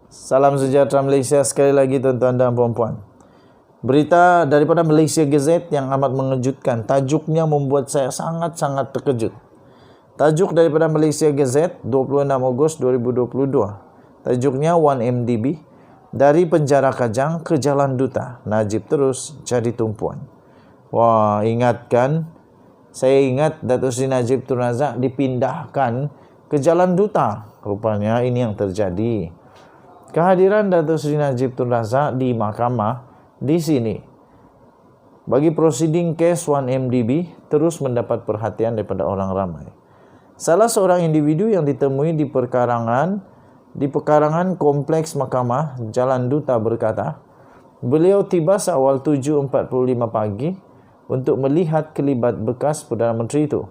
Salam sejahtera Malaysia sekali lagi tuan-tuan dan puan-puan. Berita daripada Malaysia Gazette yang amat mengejutkan. Tajuknya membuat saya sangat-sangat terkejut. Tajuk daripada Malaysia Gazette 26 Ogos 2022. Tajuknya 1MDB. Dari penjara Kajang ke Jalan Duta. Najib terus jadi tumpuan. Wah, ingat kan? Saya ingat Datuk Seri Najib Tun Razak dipindahkan ke Jalan Duta. Rupanya ini yang terjadi. Kehadiran Datuk Seri Najib Tun Razak di mahkamah di sini bagi prosiding kes 1MDB terus mendapat perhatian daripada orang ramai. Salah seorang individu yang ditemui di pekarangan kompleks mahkamah Jalan Duta berkata, beliau tiba seawal 7.45 pagi untuk melihat kelibat bekas Perdana Menteri itu.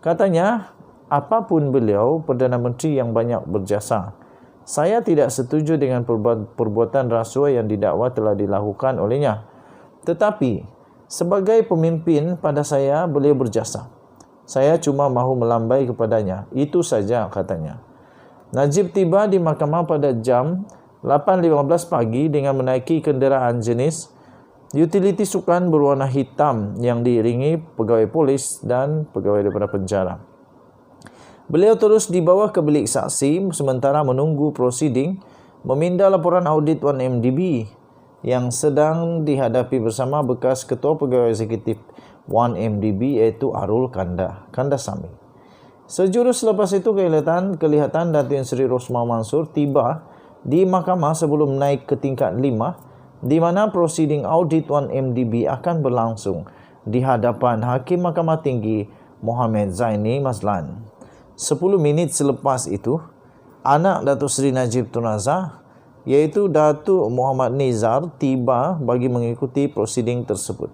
Katanya, apapun beliau, Perdana Menteri yang banyak berjasa. Saya tidak setuju dengan perbuatan rasuah yang didakwa telah dilakukan olehnya. Tetapi, sebagai pemimpin pada saya, beliau berjasa. Saya cuma mahu melambai kepadanya. Itu saja, katanya. Najib tiba di mahkamah pada jam 8.15 pagi dengan menaiki kenderaan jenis utility sukan berwarna hitam yang diiringi pegawai polis dan pegawai daripada penjara. Beliau terus dibawa ke bilik saksi sementara menunggu prosiding meminda laporan audit 1MDB yang sedang dihadapi bersama bekas Ketua Pegawai Eksekutif 1MDB iaitu Arul Kandasamy. Sejurus selepas itu kelihatan Datin Seri Rosmah Mansur tiba di mahkamah sebelum naik ke tingkat 5 di mana prosiding audit 1MDB akan berlangsung di hadapan Hakim Mahkamah Tinggi Mohamed Zaini Mazlan. 10 minit selepas itu, anak Datuk Seri Najib Tun Razak iaitu Datuk Muhammad Nizar tiba bagi mengikuti prosiding tersebut.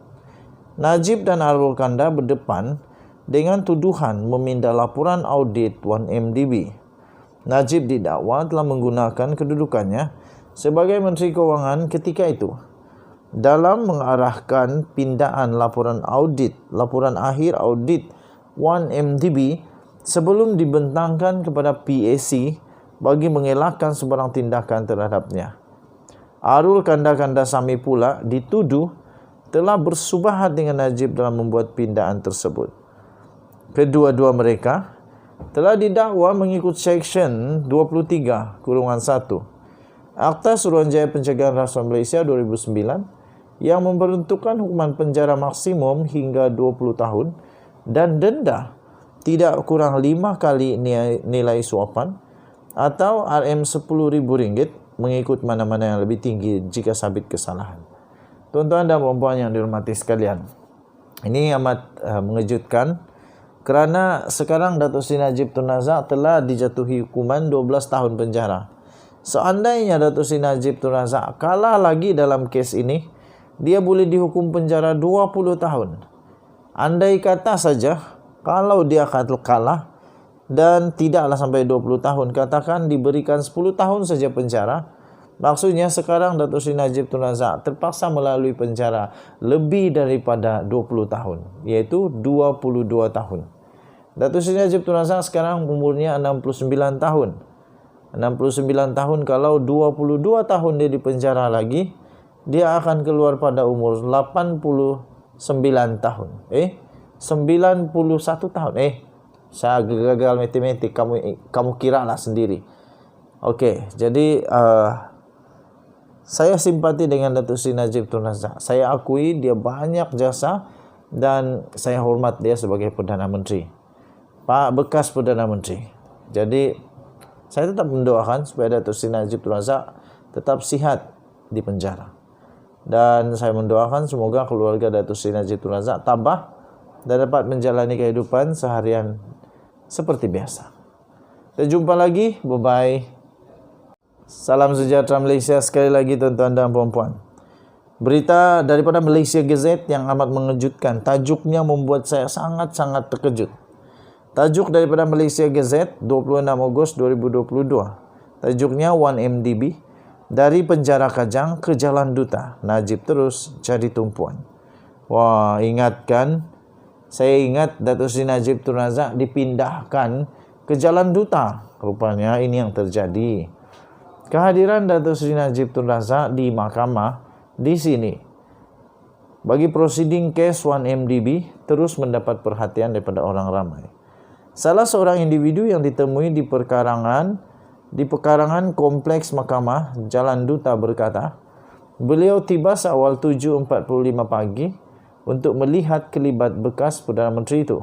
Najib dan Arul Kanda berdepan dengan tuduhan meminda laporan audit 1MDB. Najib didakwa telah menggunakan kedudukannya sebagai Menteri Kewangan ketika itu dalam mengarahkan pindaan laporan akhir audit 1MDB sebelum dibentangkan kepada PAC bagi mengelakkan sebarang tindakan terhadapnya. Arul Kandasamy pula dituduh telah bersubahat dengan Najib dalam membuat pindaan tersebut. Kedua-dua mereka telah didakwa mengikut Seksyen 23(1) Akta Suruhanjaya Pencegahan Rasuah Malaysia 2009 yang memperuntukkan hukuman penjara maksimum hingga 20 tahun dan denda tidak kurang 5 kali nilai suapan atau RM10,000 mengikut mana-mana yang lebih tinggi jika sabit kesalahan. Tuan-tuan dan puan-puan yang dihormati sekalian, ini amat mengejutkan kerana sekarang Datuk Seri Najib Tun Razak telah dijatuhi hukuman 12 tahun penjara. Seandainya Datuk Seri Najib Tun Razak kalah lagi dalam kes ini, dia boleh dihukum penjara 20 tahun. Andai kata saja kalau dia kalah dan tidaklah sampai 20 tahun, katakan diberikan 10 tahun saja penjara, maksudnya sekarang Datuk Seri Najib Tun Razak terpaksa melalui penjara lebih daripada 20 tahun, iaitu 22 tahun. Datuk Seri Najib Tun Razak sekarang umurnya 69 tahun. 69 tahun, kalau 22 tahun dia di penjara lagi, dia akan keluar pada umur 89 tahun. 91 tahun. Saya gagal matematik, kamu kiralah sendiri. Okey, jadi saya simpati dengan Datuk Seri Najib Tun Razak. Saya akui dia banyak jasa dan saya hormat dia sebagai Perdana Menteri. Bekas Perdana Menteri. Jadi saya tetap mendoakan supaya Datuk Seri Najib Tun Razak tetap sihat di penjara. Dan saya mendoakan semoga keluarga Datuk Seri Najib Tun Razak tabah dan dapat menjalani kehidupan seharian seperti biasa. Kita jumpa lagi. Bye-bye. Salam sejahtera Malaysia sekali lagi tuan-tuan dan puan-puan. Berita daripada Malaysia Gazette yang amat mengejutkan. Tajuknya membuat saya sangat-sangat terkejut. Tajuk daripada Malaysia Gazette 26 Ogos 2022. Tajuknya 1MDB. Dari penjara Kajang ke Jalan Duta. Najib terus jadi tumpuan. Wah, ingat kan? Saya ingat Datuk Seri Najib Tun Razak dipindahkan ke Jalan Duta. Rupanya ini yang terjadi. Kehadiran Datuk Seri Najib Tun Razak di mahkamah di sini bagi prosiding kes 1MDB terus mendapat perhatian daripada orang ramai. Salah seorang individu yang ditemui di pekarangan kompleks mahkamah Jalan Duta berkata, beliau tiba seawal 7.45 pagi untuk melihat kelibat bekas Perdana Menteri itu.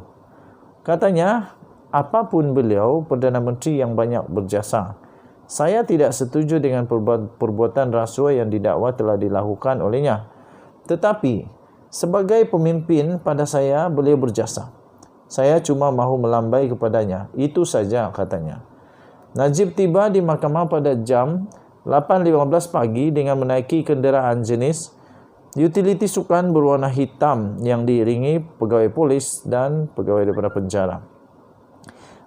Katanya, apapun beliau, Perdana Menteri yang banyak berjasa. Saya tidak setuju dengan perbuatan rasuah yang didakwa telah dilakukan olehnya. Tetapi, sebagai pemimpin pada saya, beliau berjasa. Saya cuma mahu melambai kepadanya. Itu saja, katanya. Najib tiba di mahkamah pada jam 8.15 pagi dengan menaiki kenderaan jenis utility sukan berwarna hitam yang diiringi pegawai polis dan pegawai daripada penjara.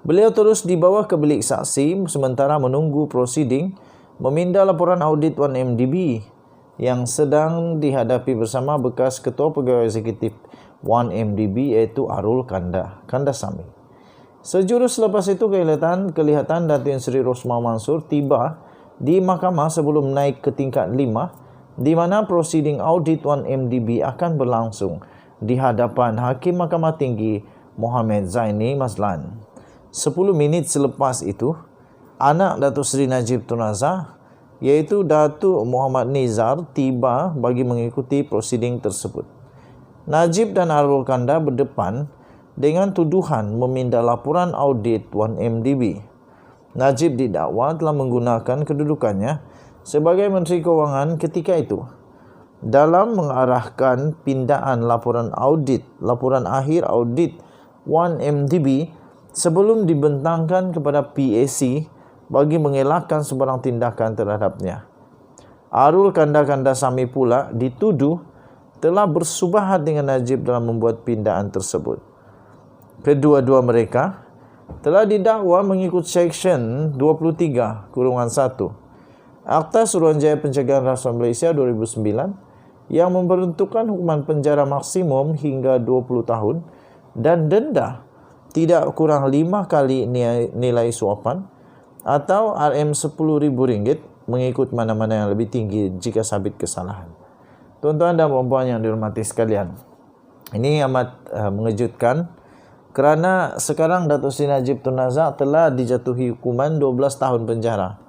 Beliau terus dibawa ke bilik saksi sementara menunggu prosiding meminda laporan audit 1MDB yang sedang dihadapi bersama bekas Ketua Pegawai Eksekutif 1MDB iaitu Arul Kandasamy. Sejurus selepas itu kelihatan Datin Seri Rosmah Mansur tiba di mahkamah sebelum naik ke tingkat 5 di mana prosiding audit 1MDB akan berlangsung di hadapan Hakim Mahkamah Tinggi Mohamed Zaini Mazlan. 10 minit selepas itu, anak Datuk Seri Najib Tun Razak iaitu Datuk Muhammad Nizar tiba bagi mengikuti prosiding tersebut. Najib dan Arul Kanda berdepan dengan tuduhan meminda laporan audit 1MDB. Najib didakwa telah menggunakan kedudukannya sebagai Menteri Kewangan ketika itu dalam mengarahkan pindaan laporan akhir audit 1MDB sebelum dibentangkan kepada PAC bagi mengelakkan sebarang tindakan terhadapnya. Arul Kandasamy pula dituduh telah bersubahat dengan Najib dalam membuat pindaan tersebut. Kedua-dua mereka telah didakwa mengikut Seksyen 23(1) Akta Suruhanjaya Pencegahan Rasuah Malaysia 2009 yang memperuntukkan hukuman penjara maksimum hingga 20 tahun dan denda tidak kurang 5 kali nilai suapan atau RM10,000 mengikut mana-mana yang lebih tinggi jika sabit kesalahan. Tuan-tuan dan puan-puan yang dihormati sekalian, ini amat mengejutkan kerana sekarang Datuk Seri Najib Tun Razak telah dijatuhi hukuman 12 tahun penjara.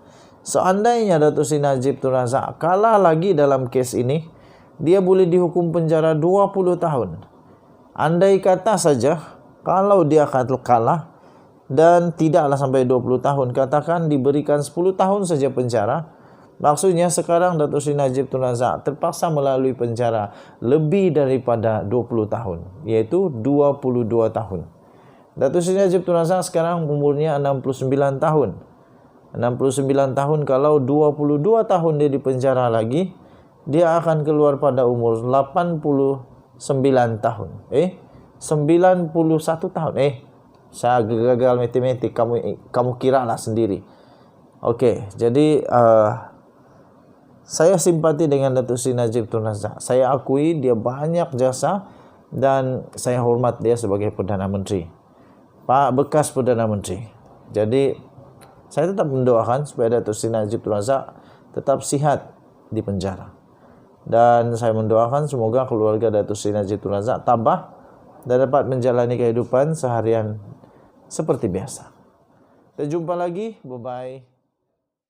Seandainya Datuk Seri Najib Tun Razak kalah lagi dalam kes ini, dia boleh dihukum penjara 20 tahun. Andai kata saja kalau dia kalah dan tidaklah sampai 20 tahun, katakan diberikan 10 tahun saja penjara, maksudnya sekarang Datuk Seri Najib Tun Razak terpaksa melalui penjara lebih daripada 20 tahun, iaitu 22 tahun. Datuk Seri Najib Tun Razak sekarang umurnya 69 tahun. 69 tahun, kalau 22 tahun dia di penjara lagi, dia akan keluar pada umur 89 tahun. 91 tahun. Saya gagal matematik, kamu kira lah sendiri. Okey, jadi saya simpati dengan Datuk Seri Najib Tun Razak. Saya akui dia banyak jasa dan saya hormat dia sebagai Perdana Menteri, bekas Perdana Menteri. Jadi saya tetap mendoakan supaya Datuk Seri Najib Tun Razak tetap sihat di penjara. Dan saya mendoakan semoga keluarga Datuk Seri Najib Tun Razak tabah dan dapat menjalani kehidupan seharian seperti biasa. Kita jumpa lagi. Bye-bye.